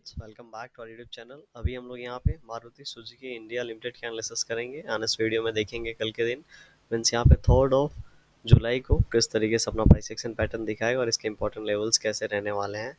Welcome back to our YouTube channel. अभी हम लोग यहाँ पे मारुति सुजुकी इंडिया लिमिटेड की एनालिसिस करेंगे एंड इस वीडियो में देखेंगे कल के दिन मीन्स यहाँ पे 3 जुलाई को किस तरीके से अपना प्राइस एक्शन पैटर्न दिखाएगा और इसके इंपॉर्टेंट लेवल्स कैसे रहने वाले हैं।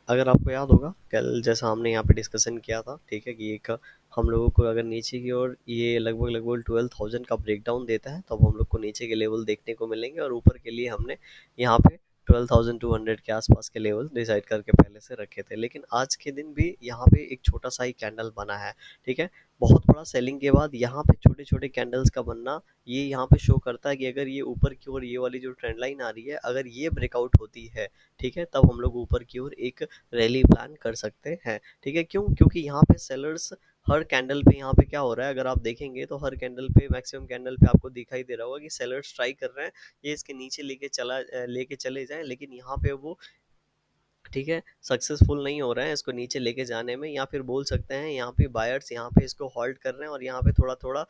अगर आपको याद होगा कल जैसा हमने यहाँ पे डिस्कशन किया था, ठीक है, कि एक हम लोगों को अगर नीचे की ओर ये लगभग लगभग 12,000 का ब्रेकडाउन देता है तो अब हम लोग को नीचे के लेवल देखने को मिलेंगे और ऊपर के लिए हमने यहाँ पे 12,200 के आसपास के लेवल डिसाइड करके पहले से रखे थे। लेकिन आज के दिन भी यहाँ पे एक छोटा सा ही कैंडल बना है, ठीक है। बहुत बड़ा सेलिंग के बाद यहाँ पे छोटे छोटे कैंडल्स का बनना ये यहाँ पे शो करता है कि अगर ये ऊपर की ओर ये वाली जो ट्रेंड लाइन आ रही है, अगर ये ब्रेकआउट होती है, ठीक है, तब हम लोग ऊपर की ओर एक रैली प्लान कर सकते हैं, ठीक है। क्यों? क्योंकि यहाँ पे सेलर्स हर कैंडल पे यहाँ पे क्या हो रहा है, अगर आप देखेंगे तो हर कैंडल पे मैक्सिमम कैंडल पे आपको दिखाई दे रहा होगा कि सेलर्स ट्राई कर रहे हैं ये इसके नीचे लेके चले जाएं, लेकिन यहाँ पे वो, ठीक है, सक्सेसफुल नहीं हो रहे हैं इसको नीचे लेके जाने में, या फिर बोल सकते हैं यहाँ पे बायर्स यहाँ पे इसको होल्ड कर रहे हैं और यहाँ पे थोड़ा थोड़ा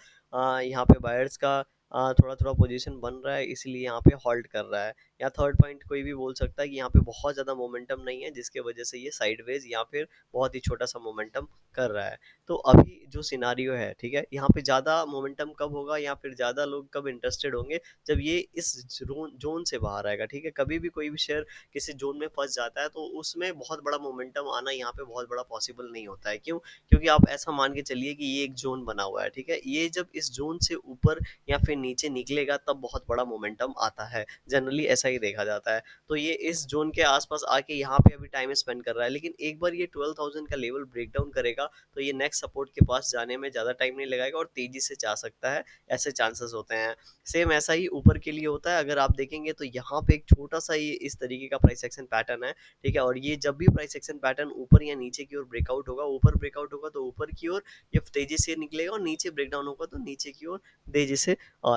यहाँ पे बायर्स का थोड़ा थोड़ा पोजीशन बन रहा है, इसलिए यहाँ पे होल्ड कर रहा है। या थर्ड पॉइंट कोई भी बोल सकता है कि यहाँ पे बहुत ज़्यादा मोमेंटम नहीं है जिसके वजह से ये साइडवेज या फिर बहुत ही छोटा सा मोमेंटम कर रहा है। तो अभी जो सिनारियो है, ठीक है, यहाँ पे ज़्यादा मोमेंटम कब होगा या फिर ज़्यादा लोग कब इंटरेस्टेड होंगे, जब ये इस जोन से बाहर आएगा, ठीक है। कभी भी कोई भी शेयर किसी जोन में फंस जाता है तो उसमें बहुत बड़ा मोमेंटम आना यहाँ पे बहुत बड़ा पॉसिबल नहीं होता है। क्यों? क्योंकि आप ऐसा मान के चलिए कि ये एक जोन बना हुआ है, ठीक है, ये जब इस जोन से ऊपर या फिर नीचे निकलेगा तब बहुत बड़ा मोमेंटम आता है, जनरली ऐसा ही देखा जाता है। तो ये इस जोन के आसपास आके यहाँ पे अभी टाइम स्पेंड कर रहा है, लेकिन एक बार ये 12,000 का लेवल ब्रेक डाउन करेगा तो ये नेक्स्ट सपोर्ट के पास जाने में ज़्यादा टाइम नहीं लगाएगा और तेजी से जा सकता है, ऐसे चांसेस होते हैं। सेम ऐसा ही ऊपर के लिए होता है। अगर आप देखेंगे तो यहाँ पे एक छोटा सा ये इस तरीके का प्राइस एक्शन पैटर्न है, ठीक है, और ये जब भी प्राइस एक्शन पैटर्न ऊपर या नीचे की ओर ब्रेकआउट होगा, ऊपर ब्रेकआउट होगा तो ऊपर की ओर ये तेजी से निकलेगा और नीचे ब्रेकडाउन होगा तो नीचे की ओर तेजी से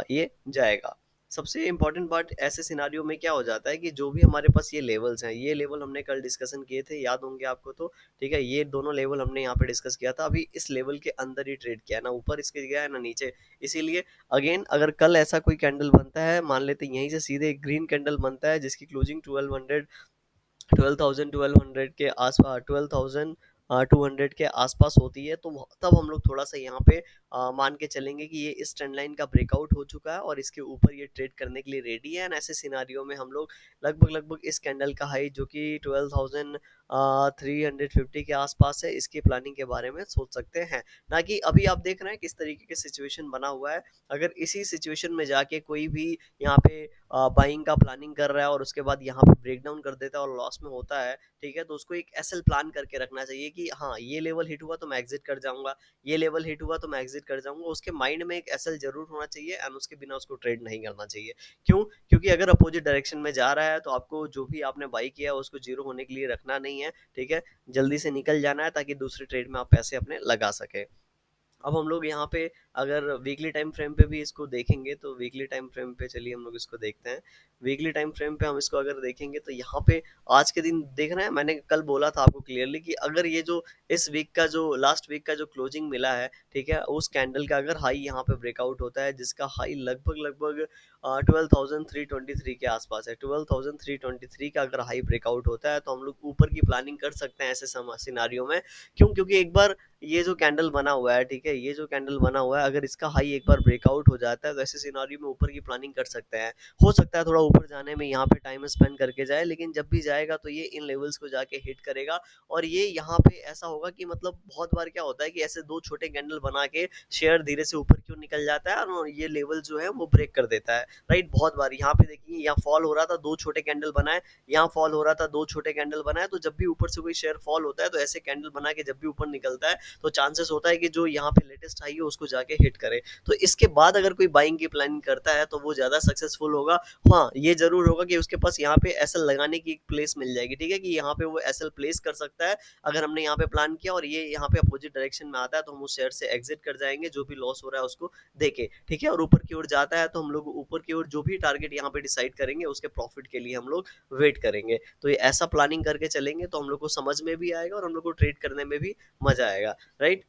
ये जाएगा। सबसे इंपॉर्टेंट बात ऐसे सिनारियो में क्या हो जाता है कि जो भी हमारे पास ये लेवल्स हैं, ये लेवल हमने कल डिस्कशन किए थे, याद होंगे आपको तो, ठीक है, ये दोनों लेवल हमने यहाँ पे डिस्कस किया था। अभी इस लेवल के अंदर ही ट्रेड किया, ना ऊपर इसके गया है ना नीचे, इसीलिए अगेन अगर कल ऐसा कोई कैंडल बनता है, मान लेते हैं यहीं से सीधे एक ग्रीन कैंडल बनता है जिसकी क्लोजिंग 1200 के आसपास 12,200 के आसपास होती है, तो तब हम लोग थोड़ा सा यहाँ पे मान के चलेंगे कि ये इस ट्रेंड लाइन का ब्रेकआउट हो चुका है और इसके ऊपर ये ट्रेड करने के लिए रेडी है। एंड ऐसे सिनारियो में हम लोग लगभग लगभग इस कैंडल का हाई जो कि 12,350 के आसपास है, इसकी प्लानिंग के बारे में सोच सकते हैं। ना कि अभी आप देख रहे हैं किस तरीके की सिचुएशन बना हुआ है। अगर इसी सिचुएशन में जाके कोई भी यहाँ पे बाइंग का प्लानिंग कर रहा है और उसके बाद यहाँ पे ब्रेक डाउन कर देता है और लॉस में होता है, ठीक है, तो उसको एक एसएल प्लान करके रखना चाहिए कि हाँ, ये लेवल हिट हुआ तो मैं एग्जिट कर जाऊंगा, ये लेवल हिट हुआ तो मैं एग्जिट कर जाऊंगा। उसके माइंड में एक एसएल जरूर होना चाहिए एंड उसके बिना उसको ट्रेड नहीं करना चाहिए। क्यों? क्योंकि अगर अपोजिट डायरेक्शन में जा रहा है तो आपको जो भी आपने बाई किया उसको जीरो होने के लिए रखना नहीं है, ठीक है, जल्दी से निकल जाना है ताकि दूसरी ट्रेड में आप पैसे अपने लगा सके। अब हम लोग यहाँ पे अगर वीकली टाइम फ्रेम पे भी इसको देखेंगे तो वीकली टाइम फ्रेम पे चलिए हम लोग इसको देखते हैं। वीकली टाइम फ्रेम पे हम इसको अगर देखेंगे तो यहाँ पे आज के दिन देख रहे हैं, मैंने कल बोला था आपको क्लियरली कि अगर ये जो इस वीक का जो लास्ट वीक का जो क्लोजिंग मिला है, ठीक है, उस कैंडल का अगर हाई यहाँ पे ब्रेकआउट होता है जिसका हाई लगभग लगभग 12,323 के आसपास है, 12,323 का अगर हाई ब्रेकआउट होता है तो हम लोग ऊपर की प्लानिंग कर सकते हैं ऐसे सिनारियो में। क्यों? क्योंकि एक बार ये जो कैंडल बना हुआ है, ठीक है, ये जो कैंडल बना हुआ है अगर इसका हाई एक बार ब्रेकआउट हो जाता है तो ऐसे सिनारियो में ऊपर की प्लानिंग कर सकते हैं। हो सकता है थोड़ा ऊपर जाने में यहाँ पे टाइम स्पेंड करके जाए, लेकिन जब भी जाएगा तो ये इन लेवल्स को जाके हिट करेगा और ये यहाँ पे ऐसा होगा कि मतलब बहुत बार क्या होता है कि ऐसे दो छोटे कैंडल बना के शेयर धीरे से ऊपर क्यों निकल जाता है और ये लेवल जो है वो ब्रेक कर देता है, राइट। बहुत बार यहाँ पे देखिए, यहाँ फॉल हो रहा था, दो छोटे कैंडल बनाए, यहाँ फॉल हो रहा था, दो छोटे कैंडल बनाए, तो जब भी ऊपर से कोई शेयर फॉल होता है तो ऐसे कैंडल बना के जब भी ऊपर निकलता है तो चांसेस होता है कि जो यहाँ पे लेटेस्ट हाई है उसको जाके हिट करे। तो इसके बाद अगर कोई बाइंग की प्लानिंग करता है तो वो ज्यादा सक्सेसफुल होगा। हाँ, ये जरूर होगा कि उसके पास यहाँ पे एसएल लगाने की एक प्लेस मिल जाएगी, ठीक है, कि यहाँ पे वो एसएल प्लेस कर सकता है। अगर हमने यहाँ पे प्लान किया और ये यहाँ पे अपोजिट डायरेक्शन में आता है तो हम उस शेयर से एग्जिट कर जाएंगे जो भी लॉस हो रहा है उसको देके, ठीक है, और ऊपर की ओर जाता है तो हम लोग ऊपर की ओर जो भी टारगेट यहाँ पे डिसाइड करेंगे उसके प्रॉफिट के लिए हम लोग वेट करेंगे। तो ये ऐसा प्लानिंग करके चलेंगे तो हम लोग को समझ में भी आएगा और हम लोग को ट्रेड करने में भी मजा आएगा, राइट।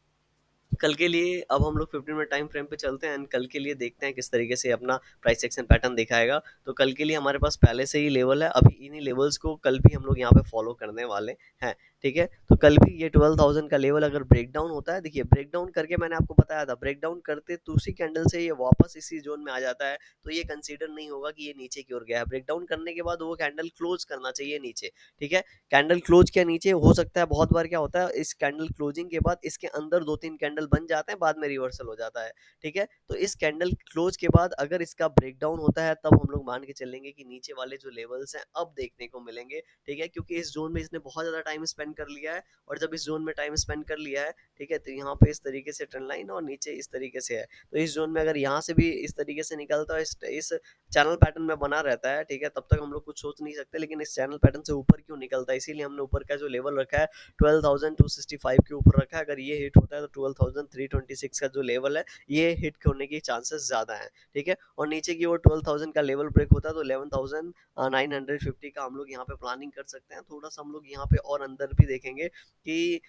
कल के लिए अब हम लोग 15 मिनट टाइम फ्रेम पे चलते हैं एंड कल के लिए देखते हैं किस तरीके से अपना प्राइस एक्शन पैटर्न दिखाएगा। तो कल के लिए हमारे पास पहले से ही लेवल है, अभी इन्हीं लेवल्स को कल भी हम लोग यहाँ पे फॉलो करने वाले हैं। ठीक है। तो कल भी ये 12,000 का लेवल अगर ब्रेक डाउन होता है, देखिए ब्रेक डाउन करके मैंने आपको बताया था, ब्रेक डाउन करते दूसरी कैंडल से ये वापस इसी जोन में आ जाता है, तो ये कंसीडर नहीं होगा कि ये नीचे की ओर गया है। ब्रेक डाउन करने के बाद वो कैंडल क्लोज करना चाहिए नीचे, ठीक है। कैंडल क्लोज किया नीचे, हो सकता है बहुत बार क्या होता है, इस कैंडल क्लोजिंग के बाद इसके अंदर 2-3 कैंडल बन जाते हैं, बाद में रिवर्सल हो जाता है, ठीक है। तो इस कैंडल क्लोज के बाद अगर इसका ब्रेक डाउन होता है, तब हम लोग मान के चलेंगे कि नीचे वाले जो लेवल्स हैं अब देखने को मिलेंगे, ठीक है। क्योंकि इस जोन में इसने बहुत ज्यादा टाइम स्पेंड कर लिया है, और जब इस जोन में टाइम स्पेंड कर लिया है, ठीक है, तो यहाँ पे इस तरीके से ट्रेंड लाइन और नीचे इस तरीके से है। तो इस जोन में अगर यहाँ से भी इस तरीके से निकलता है, इस चैनल पैटर्न में बना रहता है, ठीक है, तब तक हम लोग कुछ सोच नहीं सकते। लेकिन इस चैनल पैटर्न से ऊपर क्यों निकलता है, इसीलिए हमने ऊपर का जो लेवल रखा है 12,265 के ऊपर रखा है। अगर ये हिट होता है तो 12,326 का जो लेवल है, ये हिट होने की चांसेस ज्यादा है, ठीक है। और नीचे की ओर 12,000 का लेवल ब्रेक होता है तो 11,950 का हम लोग यहाँ पे प्लानिंग कर सकते हैं। थोड़ा सा हम लोग यहाँ पे और अंदर भी देखेंगे कि,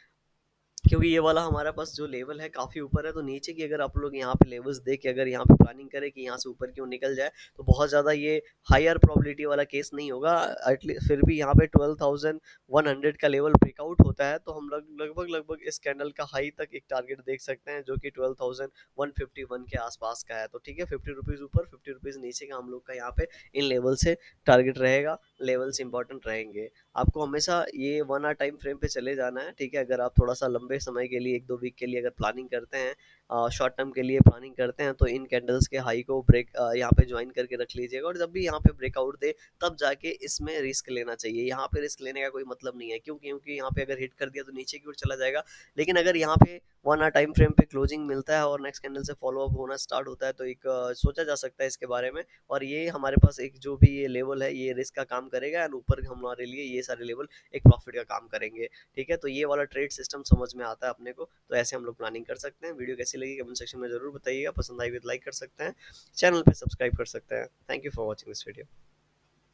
क्योंकि ये वाला हमारे पास जो लेवल है काफ़ी ऊपर है, तो नीचे की अगर आप लोग यहाँ पे लेवल्स देख के अगर यहाँ पे प्लानिंग करें कि यहाँ से ऊपर क्यों निकल जाए, तो बहुत ज़्यादा ये हायर प्रोबेबिलिटी वाला केस नहीं होगा। एटलीस्ट फिर भी यहाँ पे 12,100 का लेवल ब्रेकआउट होता है, तो हम लोग लगभग लगभग इस कैंडल का हाई तक एक टारगेट देख सकते हैं, जो कि 12,151 के आसपास का है। तो ठीक है, 50 रुपीज़ ऊपर 50 रुपीज़ नीचे का हम लोग का यहाँ पे इन लेवल से टारगेट रहेगा। लेवल्स इंपॉर्टेंट रहेंगे। आपको हमेशा ये 1 आवर टाइम फ्रेम पे चले जाना है, ठीक है। अगर आप थोड़ा सा लंबे समय के लिए 1-2 वीक के लिए अगर प्लानिंग करते हैं, शॉर्ट टर्म के लिए प्लानिंग करते हैं, तो इन कैंडल्स के हाई को ब्रेक यहाँ पे ज्वाइन करके रख लीजिएगा, और जब भी यहाँ पे ब्रेकआउट दे तब जाके इसमें रिस्क लेना चाहिए। यहाँ पे रिस्क लेने का कोई मतलब नहीं है, क्यों? क्योंकि यहाँ पे अगर हिट कर दिया तो नीचे की ओर चला जाएगा। लेकिन अगर यहाँ पे 1 आवर टाइम फ्रेम पे क्लोजिंग मिलता है और नेक्स्ट कैंडल से फॉलो अप होना स्टार्ट होता है, तो एक सोचा जा सकता है इसके बारे में। और ये हमारे पास एक जो भी ये लेवल है, ये रिस्क का काम करेगा, एंड ऊपर हमारे लिए ये सारे लेवल एक प्रॉफिट का काम करेंगे, ठीक है। तो ये वाला ट्रेड सिस्टम समझ में आता है अपने को, तो ऐसे हम लोग प्लानिंग कर सकते हैं। वीडियो कैसी लगी कमेंट सेक्शन में जरूर बताइएगा, पसंद आई तो लाइक कर सकते हैं, चैनल पे सब्सक्राइब कर सकते हैं। Thank you for watching this video.